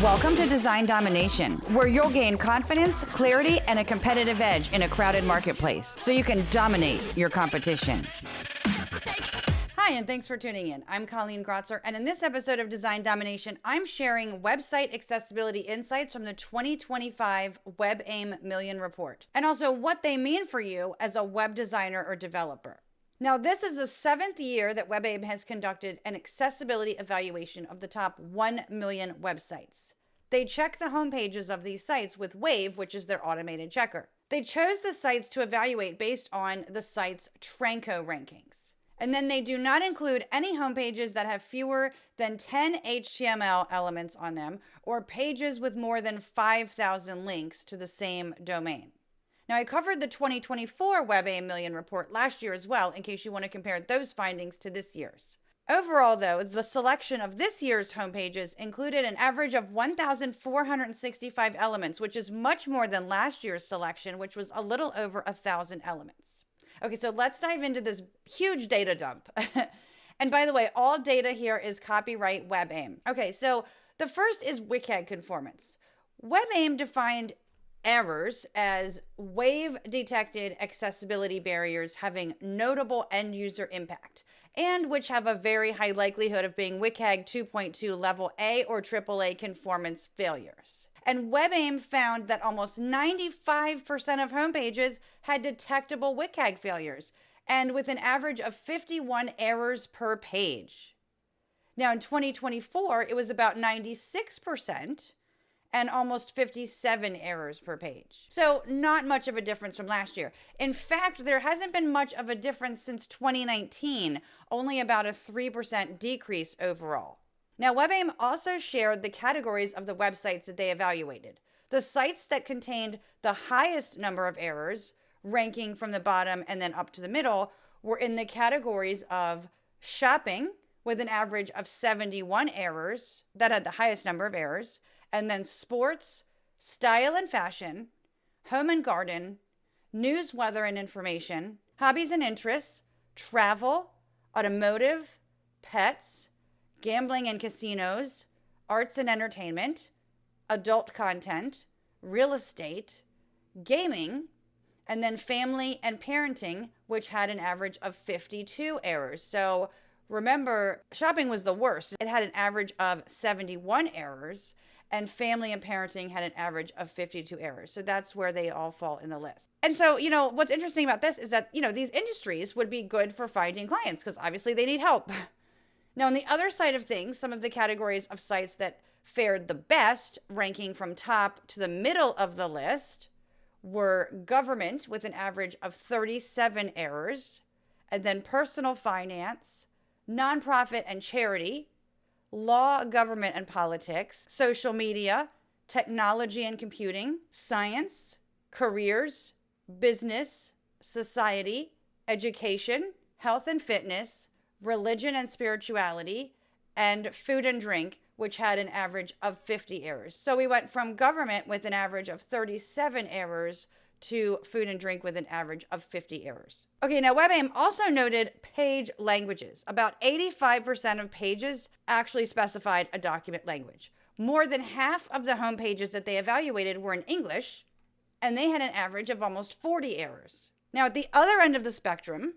Welcome to Design Domination, where you'll gain confidence, clarity, and a competitive edge in a crowded marketplace so you can dominate your competition. Hi, and thanks for tuning in. I'm Colleen Grotzer, and in this episode of Design Domination, I'm sharing website accessibility insights from the 2025 WebAIM Million Report, and also what they mean for you as a web designer or developer. Now, this is the 7th year that WebAIM has conducted an accessibility evaluation of the top 1 million websites. They check the homepages of these sites with Wave, which is their automated checker. They chose the sites to evaluate based on the site's Tranco rankings. And then they do not include any homepages that have fewer than 10 HTML elements on them or pages with more than 5,000 links to the same domain. Now, I covered the 2024 WebAIM Million Report last year as well, in case you want to compare those findings to this year's. Overall, though, the selection of this year's homepages included an average of 1,465 elements, which is much more than last year's selection, which was a little over 1,000 elements. Okay, so let's dive into this huge data dump. And by the way, all data here is copyright WebAIM. Okay, so the first is WCAG conformance. WebAIM defined errors as wave-detected accessibility barriers having notable end-user impact, and which have a very high likelihood of being WCAG 2.2 level A or AAA conformance failures. And WebAIM found that almost 95% of homepages had detectable WCAG failures, and with an average of 51 errors per page. Now in 2024, it was about 96%, and almost 57 errors per page. So not much of a difference from last year. In fact, there hasn't been much of a difference since 2019, only about a 3% decrease overall. Now, WebAIM also shared the categories of the websites that they evaluated. The sites that contained the highest number of errors, ranking from the bottom and then up to the middle, were in the categories of shopping, with an average of 71 errors, that had the highest number of errors, and then sports, style and fashion, home and garden, news, weather and information, hobbies and interests, travel, automotive, pets, gambling and casinos, arts and entertainment, adult content, real estate, gaming, and then family and parenting, which had an average of 52 errors. So remember, shopping was the worst. It had an average of 71 errors. And family and parenting had an average of 52 errors. So that's where they all fall in the list. And so, what's interesting about this is that, these industries would be good for finding clients because obviously they need help. Now, on the other side of things, some of the categories of sites that fared the best, ranking from top to the middle of the list, were government with an average of 37 errors, and then personal finance, nonprofit and charity, law, government and politics, social media, technology and computing, science, careers, business, society, education, health and fitness, religion and spirituality, and food and drink, which had an average of 50 errors. So we went from government with an average of 37 errors to food and drink with an average of 50 errors. Okay, now WebAIM also noted page languages. About 85% of pages actually specified a document language. More than half of the home pages that they evaluated were in English, and they had an average of almost 40 errors. Now, at the other end of the spectrum,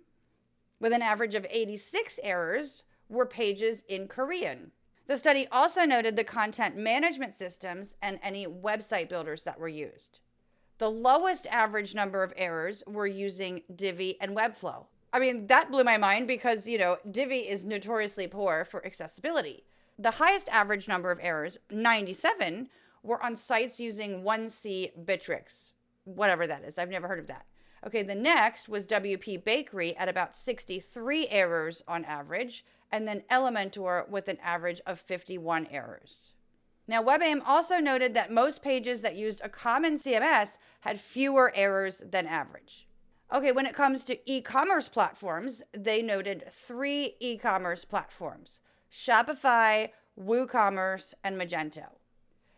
with an average of 86 errors, were pages in Korean. The study also noted the content management systems and any website builders that were used. The lowest average number of errors were using Divi and Webflow. I mean, that blew my mind because, Divi is notoriously poor for accessibility. The highest average number of errors, 97, were on sites using 1C Bittrex, whatever that is. I've never heard of that. Okay, the next was WP Bakery at about 63 errors on average, and then Elementor with an average of 51 errors. Now, WebAIM also noted that most pages that used a common CMS had fewer errors than average. Okay, when it comes to e-commerce platforms, they noted 3 e-commerce platforms: Shopify, WooCommerce, and Magento.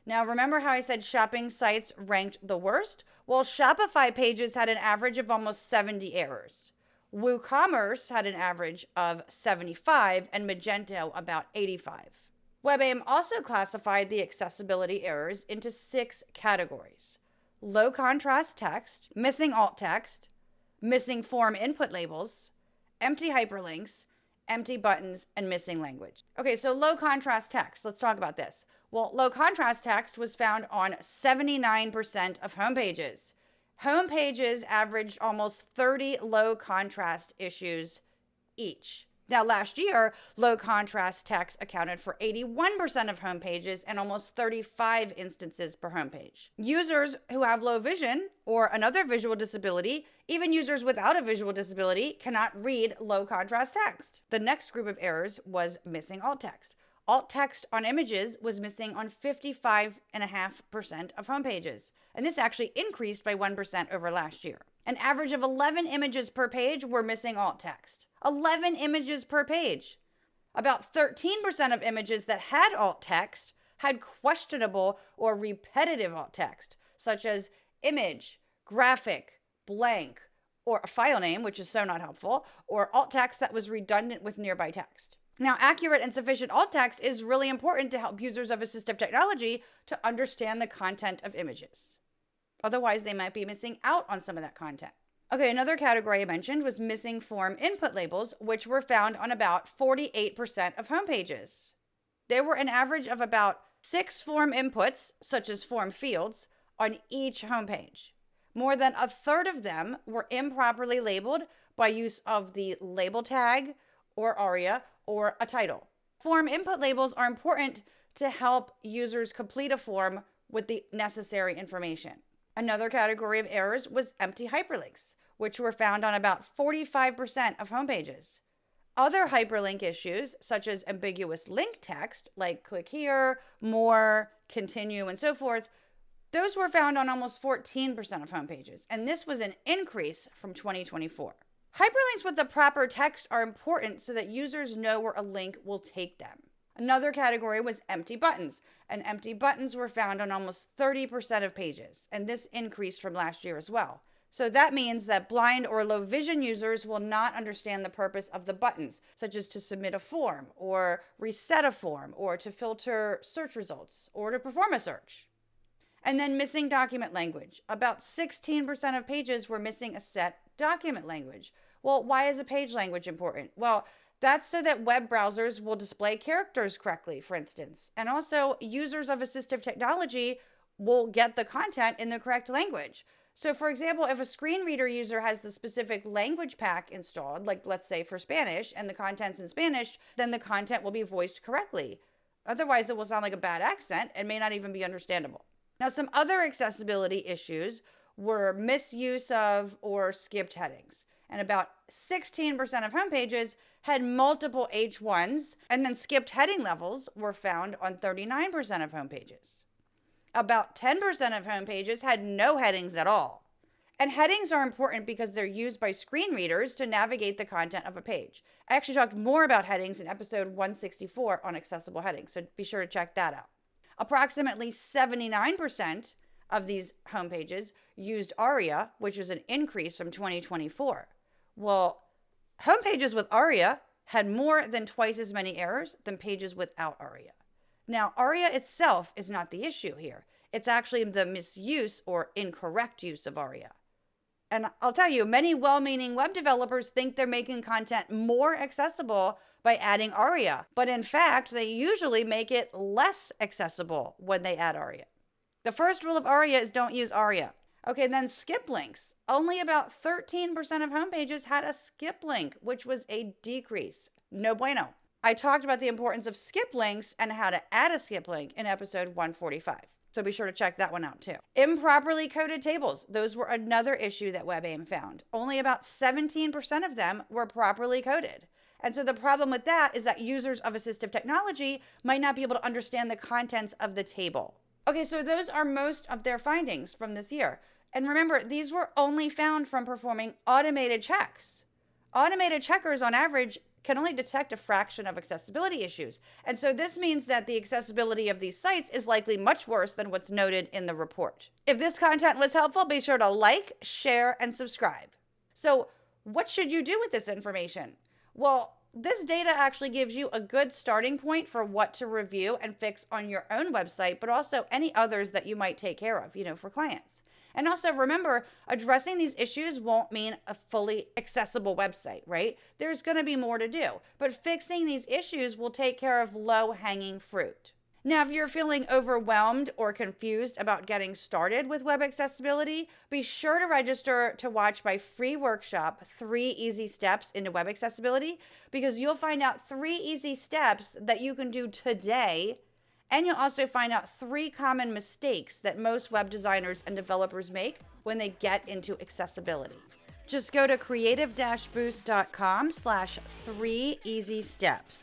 Now, remember how I said shopping sites ranked the worst? Well, Shopify pages had an average of almost 70 errors. WooCommerce had an average of 75 and Magento about 85. WebAIM also classified the accessibility errors into 6 categories: low contrast text, missing alt text, missing form input labels, empty hyperlinks, empty buttons, and missing language. Okay, so low contrast text. Let's talk about this. Well, low contrast text was found on 79% of homepages. Homepages averaged almost 30 low contrast issues each. Now, last year, low contrast text accounted for 81% of homepages and almost 35 instances per homepage. Users who have low vision or another visual disability, even users without a visual disability, cannot read low contrast text. The next group of errors was missing alt text. Alt text on images was missing on 55.5% of homepages, and this actually increased by 1% over last year. An average of 11 images per page were missing alt text. 11 images per page. About 13% of images that had alt text had questionable or repetitive alt text, such as image, graphic, blank, or a file name, which is so not helpful, or alt text that was redundant with nearby text. Now, accurate and sufficient alt text is really important to help users of assistive technology to understand the content of images. Otherwise, they might be missing out on some of that content. Okay, another category I mentioned was missing form input labels, which were found on about 48% of homepages. There were an average of about 6 form inputs, such as form fields, on each homepage. More than a third of them were improperly labeled by use of the label tag or ARIA or a title. Form input labels are important to help users complete a form with the necessary information. Another category of errors was empty hyperlinks, which were found on about 45% of homepages. Other hyperlink issues, such as ambiguous link text, like click here, more, continue, and so forth, those were found on almost 14% of homepages, and this was an increase from 2024. Hyperlinks with the proper text are important so that users know where a link will take them. Another category was empty buttons, and empty buttons were found on almost 30% of pages, and this increased from last year as well. So that means that blind or low vision users will not understand the purpose of the buttons, such as to submit a form, or reset a form, or to filter search results, or to perform a search. And then missing document language. About 16% of pages were missing a set document language. Well, why is a page language important? Well, that's so that web browsers will display characters correctly, for instance. And also, users of assistive technology will get the content in the correct language. So, for example, if a screen reader user has the specific language pack installed, like let's say for Spanish, and the content's in Spanish, then the content will be voiced correctly. Otherwise, it will sound like a bad accent and may not even be understandable. Now, some other accessibility issues were misuse of or skipped headings. And about 16% of homepages had multiple H1s, and then skipped heading levels were found on 39% of homepages. About 10% of homepages had no headings at all. And headings are important because they're used by screen readers to navigate the content of a page. I actually talked more about headings in episode 164 on accessible headings, so be sure to check that out. Approximately 79% of these homepages used ARIA, which is an increase from 2024. Well, homepages with ARIA had more than twice as many errors than pages without ARIA. Now, ARIA itself is not the issue here. It's actually the misuse or incorrect use of ARIA. And I'll tell you, many well-meaning web developers think they're making content more accessible by adding ARIA, but in fact, they usually make it less accessible when they add ARIA. The first rule of ARIA is don't use ARIA. Okay, then skip links. Only about 13% of homepages had a skip link, which was a decrease. No bueno. I talked about the importance of skip links and how to add a skip link in episode 145. So be sure to check that one out too. Improperly coded tables. Those were another issue that WebAIM found. Only about 17% of them were properly coded. And so the problem with that is that users of assistive technology might not be able to understand the contents of the table. Okay, so those are most of their findings from this year. And remember, these were only found from performing automated checks. Automated checkers, on average, can only detect a fraction of accessibility issues. And so this means that the accessibility of these sites is likely much worse than what's noted in the report. If this content was helpful, be sure to like, share, and subscribe. So what should you do with this information? Well, This data actually gives you a good starting point for what to review and fix on your own website, but also any others that you might take care of, for clients. And also remember, addressing these issues won't mean a fully accessible website, right? There's going to be more to do, but fixing these issues will take care of low-hanging fruit. Now, if you're feeling overwhelmed or confused about getting started with web accessibility, be sure to register to watch my free workshop, 3 Easy Steps into Web Accessibility, because you'll find out 3 easy steps that you can do today, and you'll also find out 3 common mistakes that most web designers and developers make when they get into accessibility. Just go to creative-boost.com/3easysteps.